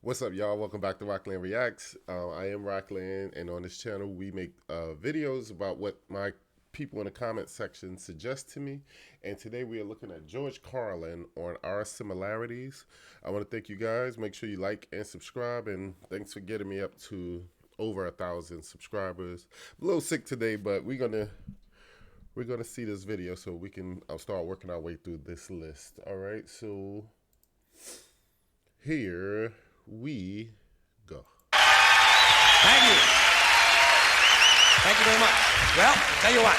What's up, y'all? Welcome back to Roklan Reacts. I am Roklan, and on this channel, we make videos about what my people in the comment section suggest to me. And today we are looking at George Carlin on our similarities. I want to thank you guys. Make sure you like and subscribe, and thanks for getting me up to over 1,000 subscribers. I'm a little sick today, but we're gonna see this video so we can start working our way through this list. All right, so here we go. Thank you. Thank you very much. Well, tell you what.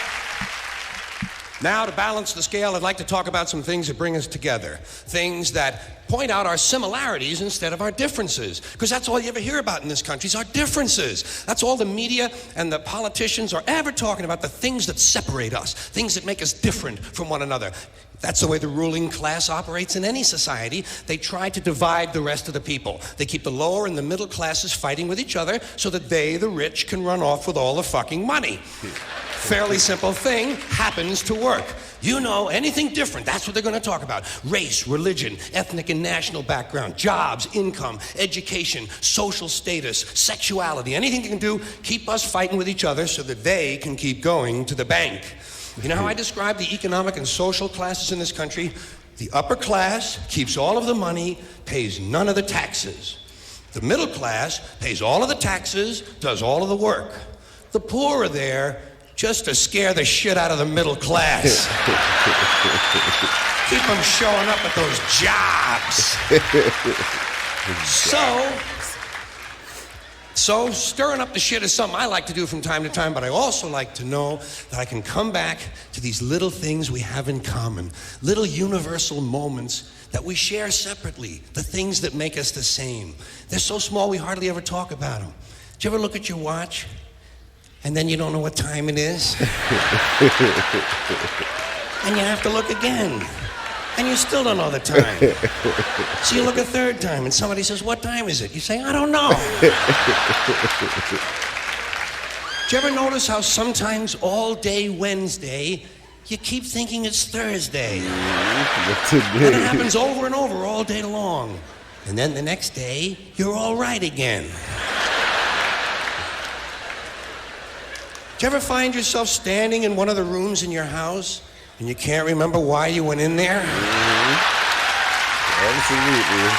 Now, to balance the scale, I'd like to talk about some things that bring us together. Things that point out our similarities instead of our differences. Because that's all you ever hear about in this country is our differences. That's all the media and the politicians are ever talking about, the things that separate us, things that make us different from one another. That's the way the ruling class operates in any society. They try to divide the rest of the people. They keep the lower and the middle classes fighting with each other so that they, the rich, can run off with all the fucking money. Fairly simple thing, happens to work. You know, anything different, that's what they're going to talk about. Race, religion, ethnic and national background, jobs, income, education, social status, sexuality, anything you can do, keep us fighting with each other so that they can keep going to the bank. You know how I describe the economic and social classes in this country? The upper class keeps all of the money, pays none of the taxes. The middle class pays all of the taxes, does all of the work. The poor are there just to scare the shit out of the middle class. Keep them showing up at those jobs. So stirring up the shit is something I like to do from time to time, but I also like to know that I can come back to these little things we have in common, little universal moments that we share separately, the things that make us the same. They're so small we hardly ever talk about them. Do you ever look at your watch and then you don't know what time it is? And you have to look again. And you still don't know the time. So you look a third time and somebody says, "What time is it?" You say, "I don't know." Do you ever notice how sometimes all day Wednesday, you keep thinking it's Thursday? And it happens over and over all day long. And then the next day, you're all right again. Do you ever find yourself standing in one of the rooms in your house and you can't remember why you went in there? Absolutely.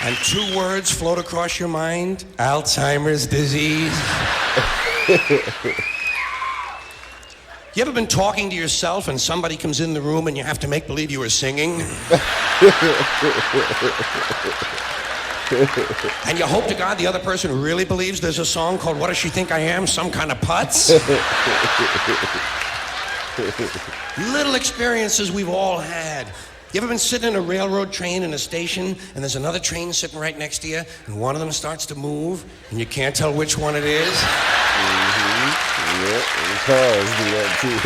And two words float across your mind: Alzheimer's disease. You ever been talking to yourself and somebody comes in the room and you have to make believe you were singing? And you hope to God the other person really believes there's a song called "What Does She Think I Am? Some Kind of Putz?" Little experiences we've all had. You ever been sitting in a railroad train in a station and there's another train sitting right next to you and one of them starts to move and you can't tell which one it is? Yeah, cars do that too.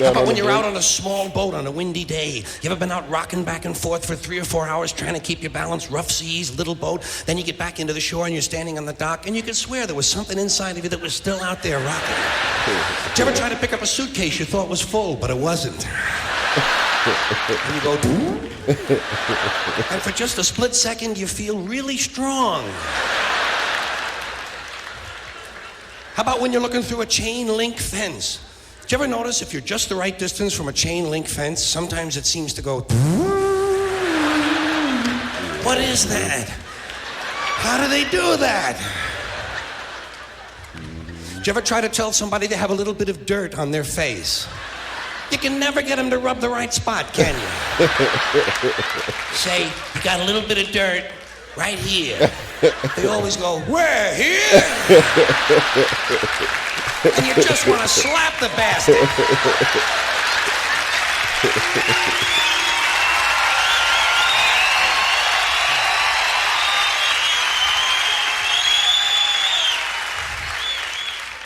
How about when you're out on a small boat on a windy day? You ever been out rocking back and forth for 3 or 4 hours trying to keep your balance? Rough seas, little boat. Then you get back into the shore and you're standing on the dock and you could swear there was something inside of you that was still out there rocking. Did you ever try to pick up a suitcase you thought was full, but it wasn't? And you go, and for just a split second you feel really strong. How about when you're looking through a chain link fence? Did you ever notice if you're just the right distance from a chain link fence, sometimes it seems to go, what is that? How do they do that? Did you ever try to tell somebody they have a little bit of dirt on their face? You can never get them to rub the right spot, can you? Say, "You got a little bit of dirt right here." They always go, "Where? Here?" And you just want to slap the bastard.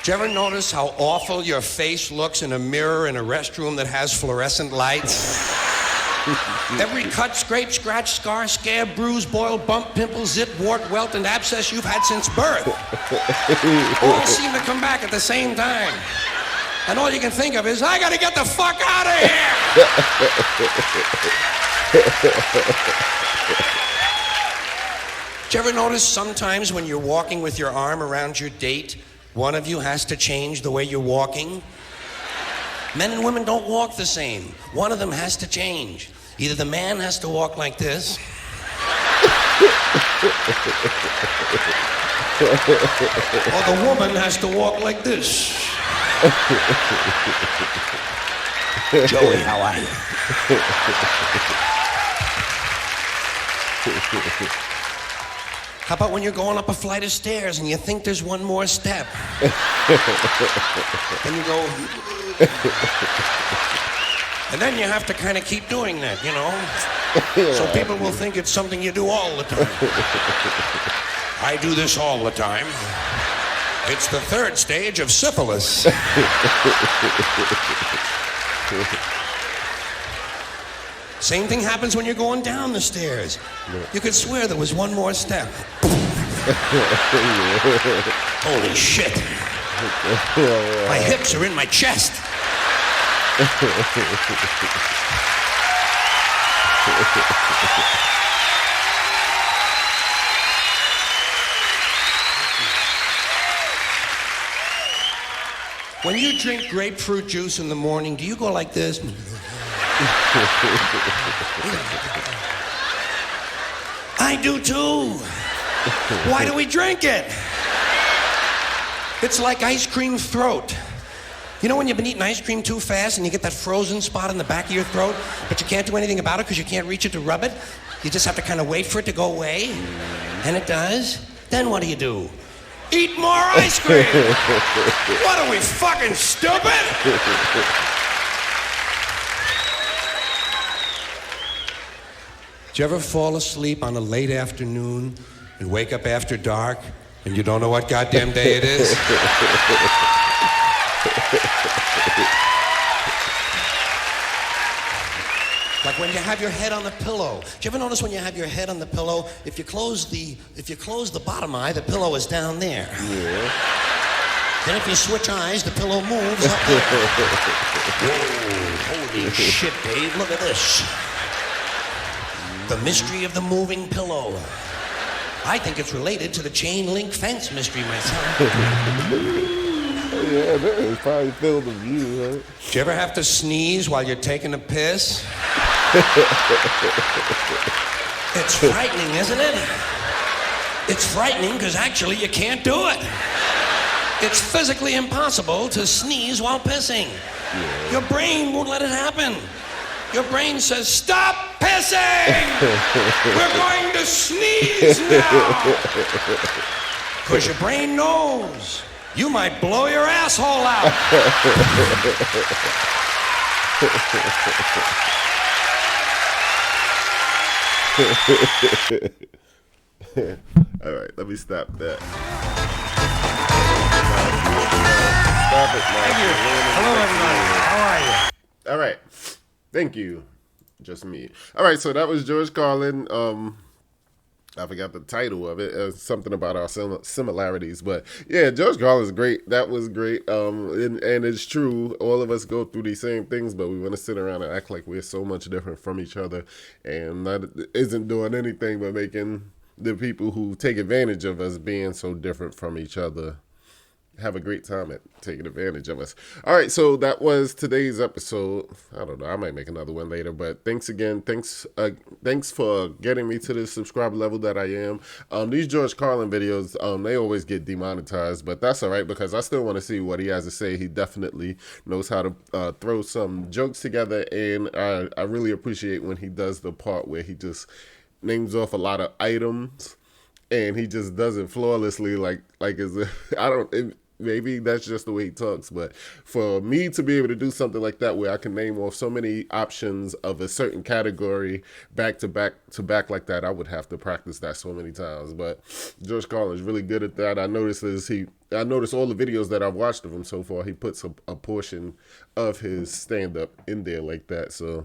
Do you ever notice how awful your face looks in a mirror in a restroom that has fluorescent lights? Every cut, scrape, scratch, scar, scab, bruise, boil, bump, pimple, zit, wart, welt, and abscess you've had since birth all seem to come back at the same time. And all you can think of is, I gotta get the fuck out of here! Did you ever notice sometimes when you're walking with your arm around your date, one of you has to change the way you're walking? Men and women don't walk the same. One of them has to change. Either the man has to walk like this, or the woman has to walk like this. Joey, how are you? How about when you're going up a flight of stairs and you think there's one more step? And you go... And then you have to kind of keep doing that, you know? So people will think it's something you do all the time. I do this all the time. It's the third stage of syphilis. Same thing happens when you're going down the stairs. You could swear there was one more step. Holy shit. My hips are in my chest. When you drink grapefruit juice in the morning, do you go like this? I do too. Why do we drink it? It's like ice cream throat. You know when you've been eating ice cream too fast and you get that frozen spot in the back of your throat, but you can't do anything about it because you can't reach it to rub it? You just have to kind of wait for it to go away, and it does. Then what do? Eat more ice cream! What are we, fucking stupid? Did you ever fall asleep on a late afternoon and wake up after dark and you don't know what goddamn day it is? Like when you have your head on the pillow. Do you ever notice when you have your head on the pillow, if you close the bottom eye, the pillow is down there. Yeah. Then if you switch eyes, the pillow moves up there. Whoa, holy shit, Dave, look at this. The mystery of the moving pillow. I think it's related to the chain link fence mystery myself. Yeah, that is probably filled with you, right? Do you ever have to sneeze while you're taking a piss? It's frightening, isn't it? It's frightening because actually you can't do it. It's physically impossible to sneeze while pissing. Yeah. Your brain won't let it happen. Your brain says, stop pissing! We're going to sneeze now! Because your brain knows you might blow your asshole out. All right, let me stop that. Stop it, man. Thank you. Hello, everybody. How are you? All right. Thank you. Just me. All right, so that was George Carlin. I forgot the title of it. Something about our similarities. But yeah, George Carlin's great. That was great. And it's true. All of us go through these same things, but we want to sit around and act like we're so much different from each other. And that isn't doing anything but making the people who take advantage of us being so different from each other have a great time at taking advantage of us. All right, so that was today's episode. I don't know, I might make another one later, but thanks again. Thanks for getting me to the subscriber level that I am. These George Carlin videos, they always get demonetized, but that's all right because I still want to see what he has to say. He definitely knows how to throw some jokes together, and I really appreciate when he does the part where he just names off a lot of items and he just does it flawlessly, like as if, maybe that's just the way he talks, but for me to be able to do something like that where I can name off so many options of a certain category back to back like that, I would have to practice that so many times. But George Carlin is really good at that. I noticed all the videos that I've watched of him so far, he puts a portion of his stand-up in there like that, so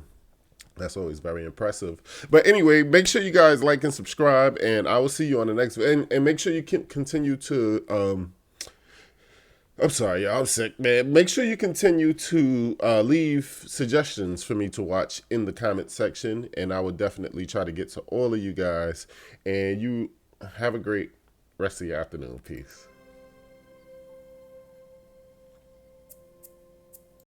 that's always very impressive. But anyway, make sure you guys like and subscribe, and I will see you on the next video. And make sure you can continue to I'm sorry, y'all. I'm sick, man. Make sure you continue to leave suggestions for me to watch in the comment section, and I will definitely try to get to all of you guys. And you have a great rest of your afternoon. Peace.